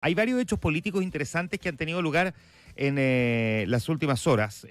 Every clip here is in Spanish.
Hay varios hechos políticos interesantes que han tenido lugar en las últimas horas.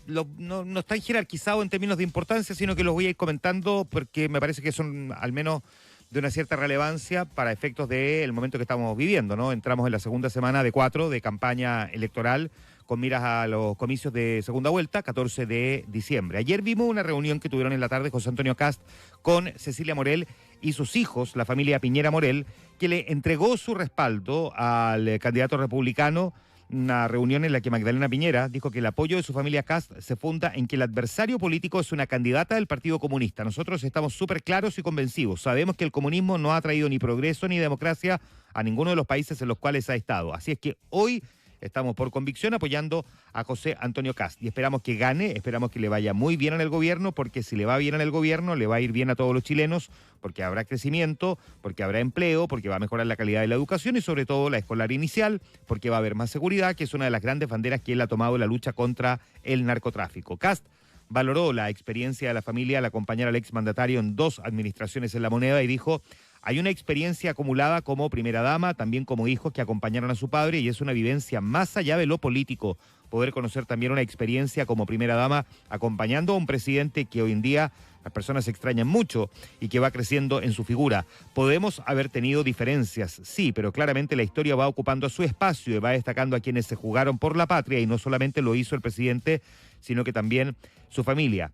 No están jerarquizados en términos de importancia, sino que los voy a ir comentando porque me parece que son al menos de una cierta relevancia para efectos del momento que estamos viviendo, ¿no? Entramos en la segunda semana de 4 de campaña electoral con miras a los comicios de segunda vuelta, 14 de diciembre. Ayer vimos una reunión que tuvieron en la tarde José Antonio Kast con Cecilia Morel y sus hijos, la familia Piñera Morel, que le entregó su respaldo al candidato republicano. Una reunión en la que Magdalena Piñera dijo que el apoyo de su familia Kast se funda en que el adversario político es una candidata del Partido Comunista. Nosotros estamos súper claros y convencidos. Sabemos que el comunismo no ha traído ni progreso ni democracia a ninguno de los países en los cuales ha estado. Así es que hoy estamos por convicción apoyando a José Antonio Kast y esperamos que gane, esperamos que le vaya muy bien en el gobierno, porque si le va bien en el gobierno, le va a ir bien a todos los chilenos, porque habrá crecimiento, porque habrá empleo, porque va a mejorar la calidad de la educación y sobre todo la escolar inicial, porque va a haber más seguridad, que es una de las grandes banderas que él ha tomado en la lucha contra el narcotráfico. Kast valoró la experiencia de la familia al acompañar al exmandatario en 2 administraciones en La Moneda y dijo: hay una experiencia acumulada como primera dama, también como hijos que acompañaron a su padre, y es una vivencia más allá de lo político, poder conocer también una experiencia como primera dama acompañando a un presidente que hoy en día las personas extrañan mucho y que va creciendo en su figura. Podemos haber tenido diferencias, sí, pero claramente la historia va ocupando su espacio y va destacando a quienes se jugaron por la patria, y no solamente lo hizo el presidente, sino que también su familia.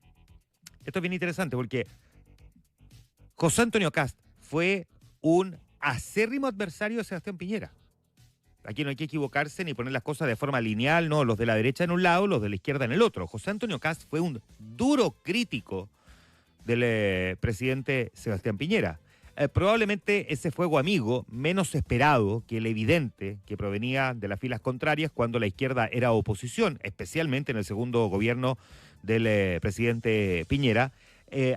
Esto es bien interesante porque José Antonio Kast fue un acérrimo adversario de Sebastián Piñera. Aquí no hay que equivocarse ni poner las cosas de forma lineal, no, los de la derecha en un lado, los de la izquierda en el otro. José Antonio Kast fue un duro crítico del presidente Sebastián Piñera. Probablemente ese fuego amigo menos esperado que el evidente que provenía de las filas contrarias cuando la izquierda era oposición, especialmente en el segundo gobierno del presidente Piñera.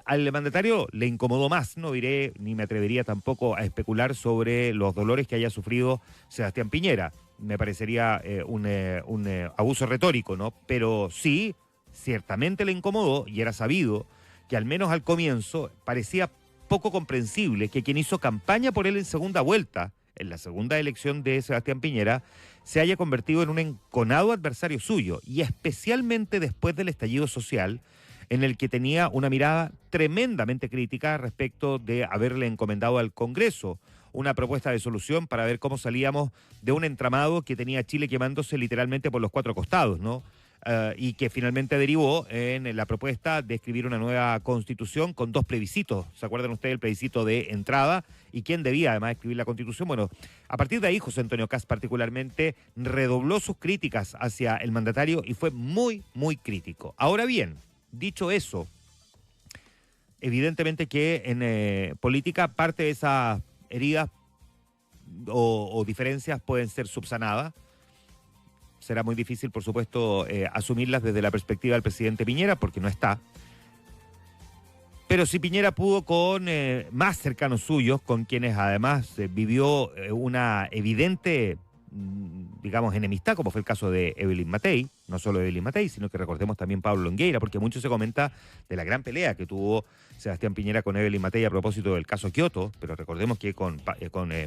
Al mandatario le incomodó más, no diré ni me atrevería tampoco a especular sobre los dolores que haya sufrido Sebastián Piñera. Me parecería un abuso retórico, ¿no? Pero sí, ciertamente le incomodó, y era sabido que al menos al comienzo parecía poco comprensible que quien hizo campaña por él en segunda vuelta, en la segunda elección de Sebastián Piñera, se haya convertido en un enconado adversario suyo, y especialmente después del estallido social, en el que tenía una mirada tremendamente crítica respecto de haberle encomendado al Congreso una propuesta de solución para ver cómo salíamos de un entramado que tenía Chile quemándose literalmente por los 4 costados, ¿no? Y que finalmente derivó en la propuesta de escribir una nueva constitución con 2 plebiscitos. ¿Se acuerdan ustedes del plebiscito de entrada? ¿Y quién debía además escribir la constitución? Bueno, a partir de ahí José Antonio Kast particularmente redobló sus críticas hacia el mandatario y fue muy, muy crítico. Ahora bien, dicho eso, evidentemente que en política parte de esas heridas o diferencias pueden ser subsanadas. Será muy difícil, por supuesto, asumirlas desde la perspectiva del presidente Piñera, porque no está. Pero si Piñera pudo con más cercanos suyos, con quienes además vivió una evidente, digamos, enemistad, como fue el caso de Evelyn Matei, no solo Evelyn Matei, sino que recordemos también Pablo Longueira, porque mucho se comenta de la gran pelea que tuvo Sebastián Piñera con Evelyn Matei a propósito del caso Kioto, pero recordemos que con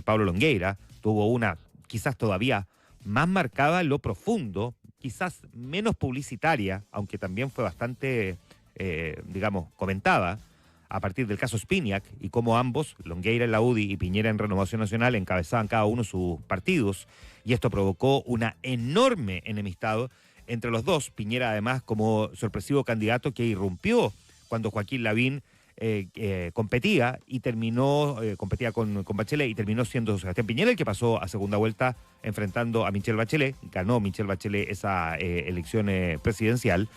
Pablo Longueira tuvo una quizás todavía más marcada en lo profundo, quizás menos publicitaria, aunque también fue bastante, digamos, comentada, a partir del caso Spinac, y cómo ambos, Longueira en la UDI y Piñera en Renovación Nacional, encabezaban cada uno sus partidos, y esto provocó una enorme enemistad entre los dos. Piñera además como sorpresivo candidato que irrumpió cuando Joaquín Lavín competía y competía con Bachelet, y terminó siendo Sebastián Piñera el que pasó a segunda vuelta enfrentando a Michelle Bachelet. Ganó Michelle Bachelet esa elección presidencial.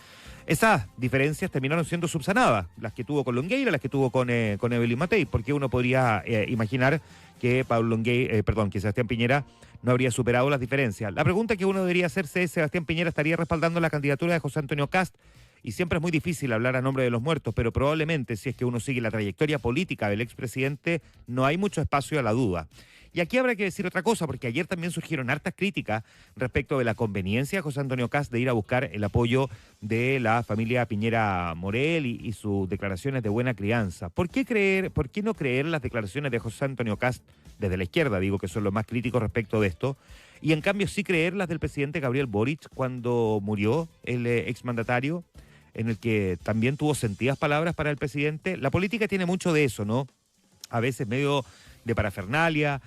Esas diferencias terminaron siendo subsanadas, las que tuvo con Longueira, las que tuvo con Evelyn Matei, porque uno podría imaginar que que Sebastián Piñera no habría superado las diferencias. La pregunta que uno debería hacerse es: ¿Sebastián Piñera estaría respaldando la candidatura de José Antonio Kast? Y siempre es muy difícil hablar a nombre de los muertos, pero probablemente, si es que uno sigue la trayectoria política del expresidente, no hay mucho espacio a la duda. Y Y aquí habrá que decir otra cosa, porque ayer también surgieron hartas críticas respecto de la conveniencia de José Antonio Kast de ir a buscar el apoyo de la familia Piñera Morel y sus declaraciones de buena crianza. ¿Por qué no creer las declaraciones de José Antonio Kast desde la izquierda, digo, que son los más críticos respecto de esto, y en cambio sí creer las del presidente Gabriel Boric cuando murió el exmandatario, en el que también tuvo sentidas palabras para el presidente? La política tiene mucho de eso, ¿no? A veces medio de parafernalia,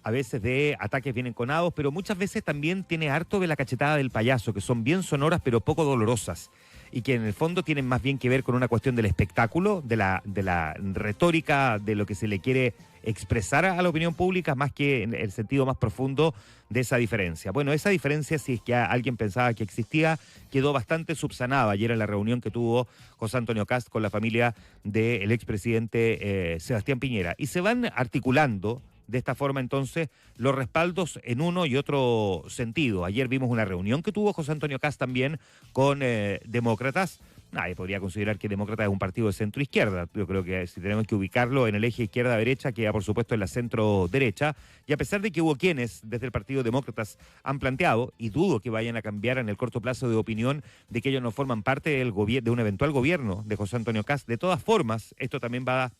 a veces de ataques bien enconados, pero muchas veces también tiene harto de la cachetada del payaso, que son bien sonoras pero poco dolorosas, y que en el fondo tienen más bien que ver con una cuestión del espectáculo, de la retórica, de lo que se le quiere expresar a la opinión pública, más que en el sentido más profundo de esa diferencia. Bueno, esa diferencia, si es que alguien pensaba que existía, quedó bastante subsanada ayer en la reunión que tuvo José Antonio Kast con la familia del expresidente Sebastián Piñera. Y se van articulando de esta forma entonces los respaldos en uno y otro sentido. Ayer vimos una reunión que tuvo José Antonio Kast también con demócratas. Nadie podría considerar que Demócrata es un partido de centro-izquierda. Yo creo que si tenemos que ubicarlo en el eje izquierda-derecha, queda por supuesto en la centro-derecha. Y a pesar de que hubo quienes desde el Partido Demócratas han planteado, y dudo que vayan a cambiar en el corto plazo de opinión, de que ellos no forman parte de un eventual gobierno de José Antonio Kast, de todas formas, esto también va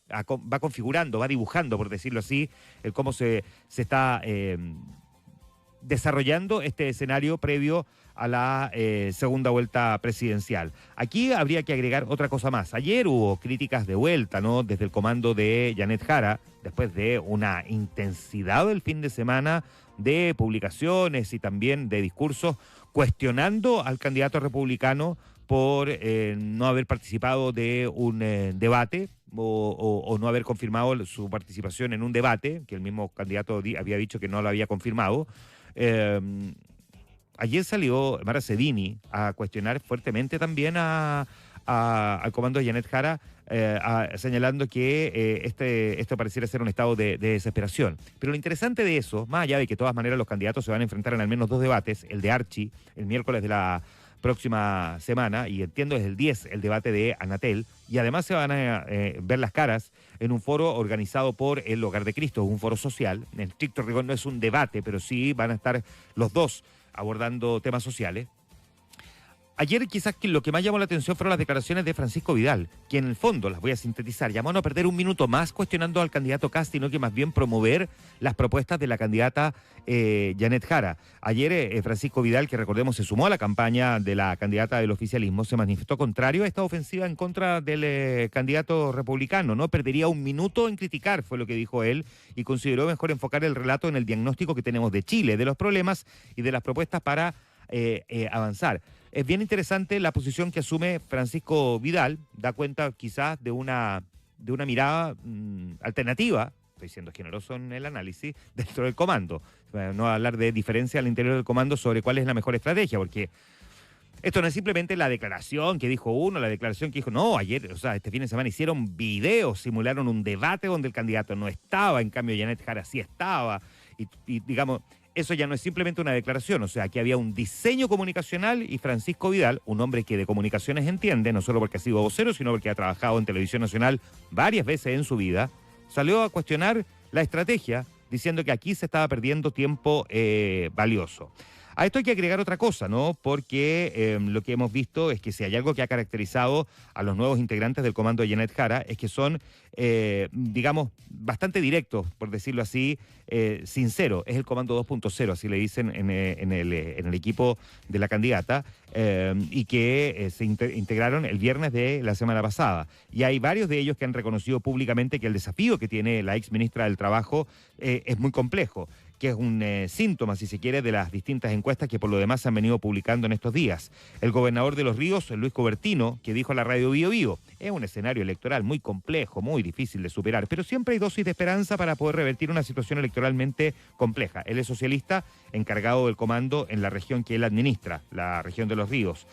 configurando, va dibujando, por decirlo así, el cómo se está desarrollando este escenario previo a la segunda vuelta presidencial. Aquí habría que agregar otra cosa más. Ayer hubo críticas de vuelta, ¿no? Desde el comando de Janet Jara, después de una intensidad del fin de semana de publicaciones y también de discursos cuestionando al candidato republicano por no haber participado de un debate o no haber confirmado su participación en un debate, que el mismo candidato había dicho que no lo había confirmado. Ayer salió Mara Cedini a cuestionar fuertemente también al comando de Janet Jara, señalando que esto pareciera ser un estado de desesperación. Pero lo interesante de eso, más allá de que de todas maneras los candidatos se van a enfrentar en al menos 2 debates, el de Archi, el miércoles de la próxima semana, y entiendo es el 10 el debate de Anatel, y además se van a ver las caras en un foro organizado por el Hogar de Cristo, un foro social. En estricto rigor no es un debate, pero sí van a estar los dos abordando temas sociales. Ayer quizás lo que más llamó la atención fueron las declaraciones de Francisco Vidal, que en el fondo, las voy a sintetizar, llamó a no perder un minuto más cuestionando al candidato Kast, sino que más bien promover las propuestas de la candidata Janet Jara. Ayer Francisco Vidal, que recordemos se sumó a la campaña de la candidata del oficialismo, se manifestó contrario a esta ofensiva en contra del candidato republicano. No perdería un minuto en criticar, fue lo que dijo él, y consideró mejor enfocar el relato en el diagnóstico que tenemos de Chile, de los problemas y de las propuestas para avanzar. Es bien interesante la posición que asume Francisco Vidal, da cuenta quizás de una mirada alternativa, estoy siendo generoso en el análisis, dentro del comando. No hablar de diferencia al interior del comando sobre cuál es la mejor estrategia, porque esto no es simplemente la declaración que dijo uno, la declaración que dijo, no, ayer, o sea, este fin de semana hicieron videos, simularon un debate donde el candidato no estaba, en cambio Janet Jara sí estaba, y digamos, eso ya no es simplemente una declaración, o sea, aquí había un diseño comunicacional y Francisco Vidal, un hombre que de comunicaciones entiende, no solo porque ha sido vocero, sino porque ha trabajado en Televisión Nacional varias veces en su vida, salió a cuestionar la estrategia diciendo que aquí se estaba perdiendo tiempo valioso. A esto hay que agregar otra cosa, ¿no? Porque lo que hemos visto es que si hay algo que ha caracterizado a los nuevos integrantes del comando de Janet Jara es que son, digamos, bastante directos, por decirlo así, sinceros. Es el comando 2.0, así le dicen en el equipo de la candidata, y que se integraron el viernes de la semana pasada. Y hay varios de ellos que han reconocido públicamente que el desafío que tiene la ex ministra del Trabajo es muy complejo, que es un síntoma, si se quiere, de las distintas encuestas que por lo demás se han venido publicando en estos días. El gobernador de Los Ríos, Luis Cobertino, que dijo a la radio Bío Bío, es un escenario electoral muy complejo, muy difícil de superar, pero siempre hay dosis de esperanza para poder revertir una situación electoralmente compleja. Él es socialista, encargado del comando en la región que él administra, la región de Los Ríos.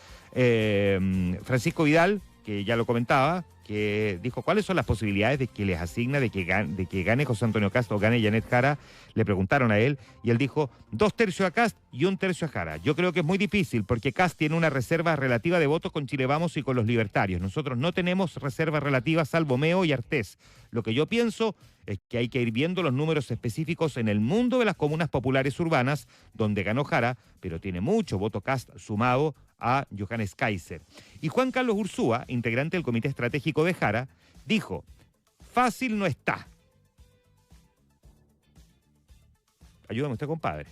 Francisco Vidal que ya lo comentaba, que dijo cuáles son las posibilidades de que les asigna de que gane José Antonio Kast o gane Janet Jara. Le preguntaron a él y él dijo 2/3 a Kast y 1/3 a Jara. Yo creo que es muy difícil porque Kast tiene una reserva relativa de votos con Chile Vamos y con los libertarios. Nosotros no tenemos reservas relativas salvo Meo y Artés. Lo que yo pienso es que hay que ir viendo los números específicos en el mundo de las comunas populares urbanas, donde ganó Jara, pero tiene mucho voto Kast sumado a Johannes Kaiser. Y Juan Carlos Ursúa, integrante del Comité Estratégico de Jara, dijo, fácil no está. Ayúdame usted, compadre.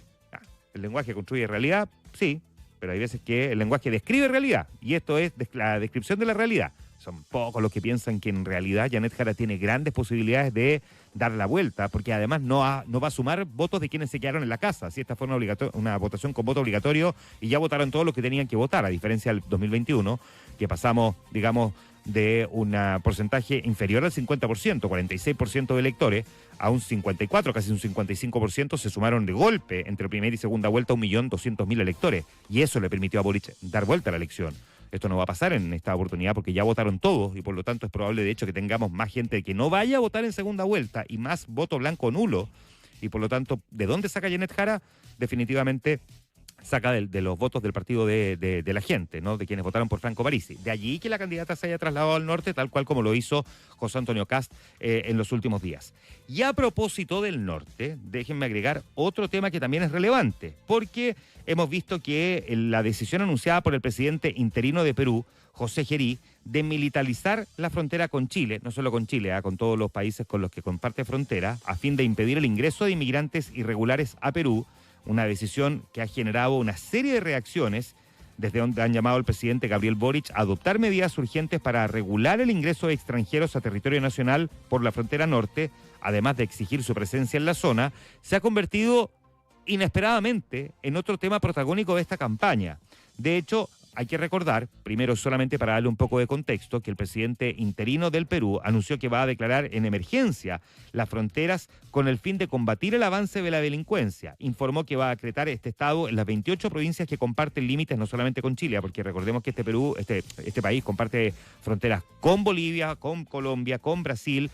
El lenguaje construye realidad, sí, pero hay veces que el lenguaje describe realidad, y esto es la descripción de la realidad. Son pocos los que piensan que en realidad Janet Jara tiene grandes posibilidades de dar la vuelta, porque además no va a sumar votos de quienes se quedaron en la casa. Si esta fue una votación con voto obligatorio y ya votaron todos los que tenían que votar, a diferencia del 2021, que pasamos, digamos, de un porcentaje inferior al 50%, 46% de electores, a un 54%, casi un 55%, se sumaron de golpe entre primera y segunda vuelta 1.200.000 electores. Y eso le permitió a Boric dar vuelta a la elección. Esto no va a pasar en esta oportunidad porque ya votaron todos y por lo tanto es probable de hecho que tengamos más gente que no vaya a votar en segunda vuelta y más voto blanco nulo. Y por lo tanto, ¿de dónde saca Janet Jara? Definitivamente saca de los votos del partido de la gente, ¿no? De quienes votaron por Franco Parisi. De allí que la candidata se haya trasladado al norte, tal cual como lo hizo José Antonio Kast en los últimos días. Y a propósito del norte, déjenme agregar otro tema que también es relevante, porque hemos visto que la decisión anunciada por el presidente interino de Perú, José Gerí, de militarizar la frontera con Chile, no solo con Chile, con todos los países con los que comparte frontera, a fin de impedir el ingreso de inmigrantes irregulares a Perú, una decisión que ha generado una serie de reacciones, desde donde han llamado al presidente Gabriel Boric a adoptar medidas urgentes para regular el ingreso de extranjeros a territorio nacional por la frontera norte, además de exigir su presencia en la zona, se ha convertido inesperadamente en otro tema protagónico de esta campaña. De hecho, hay que recordar, primero solamente para darle un poco de contexto, que el presidente interino del Perú anunció que va a declarar en emergencia las fronteras con el fin de combatir el avance de la delincuencia. Informó que va a decretar este estado en las 28 provincias que comparten límites no solamente con Chile, porque recordemos que este país comparte fronteras con Bolivia, con Colombia, con Brasil,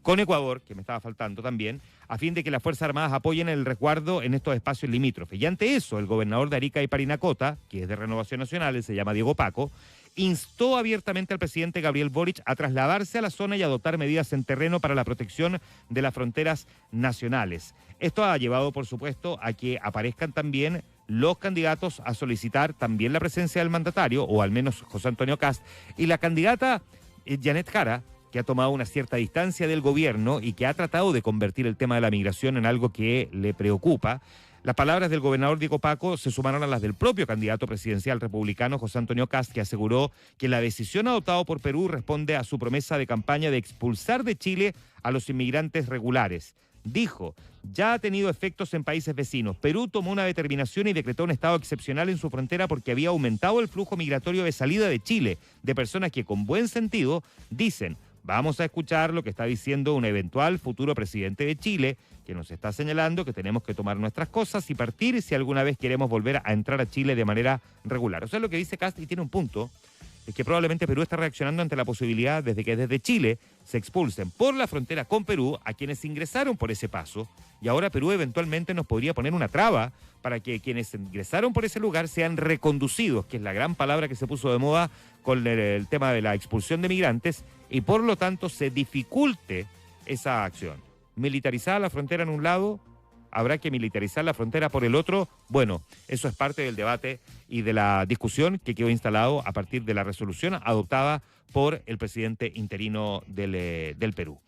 con Ecuador, que me estaba faltando también, a fin de que las Fuerzas Armadas apoyen el resguardo en estos espacios limítrofes. Y ante eso, el gobernador de Arica y Parinacota, que es de Renovación Nacional, él se llama Diego Paco, instó abiertamente al presidente Gabriel Boric a trasladarse a la zona y adoptar medidas en terreno para la protección de las fronteras nacionales. Esto ha llevado, por supuesto, a que aparezcan también los candidatos a solicitar también la presencia del mandatario, o al menos José Antonio Kast, y la candidata Janet Jara, que ha tomado una cierta distancia del gobierno y que ha tratado de convertir el tema de la migración en algo que le preocupa. Las palabras del gobernador Diego Paco se sumaron a las del propio candidato presidencial republicano José Antonio Kast, que aseguró que la decisión adoptada por Perú responde a su promesa de campaña de expulsar de Chile a los inmigrantes regulares. Dijo, ya ha tenido efectos en países vecinos. Perú tomó una determinación y decretó un estado excepcional en su frontera porque había aumentado el flujo migratorio de salida de Chile, de personas que con buen sentido dicen: vamos a escuchar lo que está diciendo un eventual futuro presidente de Chile, que nos está señalando que tenemos que tomar nuestras cosas y partir si alguna vez queremos volver a entrar a Chile de manera regular. O sea, lo que dice Kast, y tiene un punto, es que probablemente Perú está reaccionando ante la posibilidad de que desde Chile se expulsen por la frontera con Perú a quienes ingresaron por ese paso, y ahora Perú eventualmente nos podría poner una traba para que quienes ingresaron por ese lugar sean reconducidos, que es la gran palabra que se puso de moda con el tema de la expulsión de migrantes, y por lo tanto se dificulte esa acción. Militarizada la frontera en un lado, habrá que militarizar la frontera por el otro. Bueno, eso es parte del debate y de la discusión que quedó instalado a partir de la resolución adoptada por el presidente interino del Perú.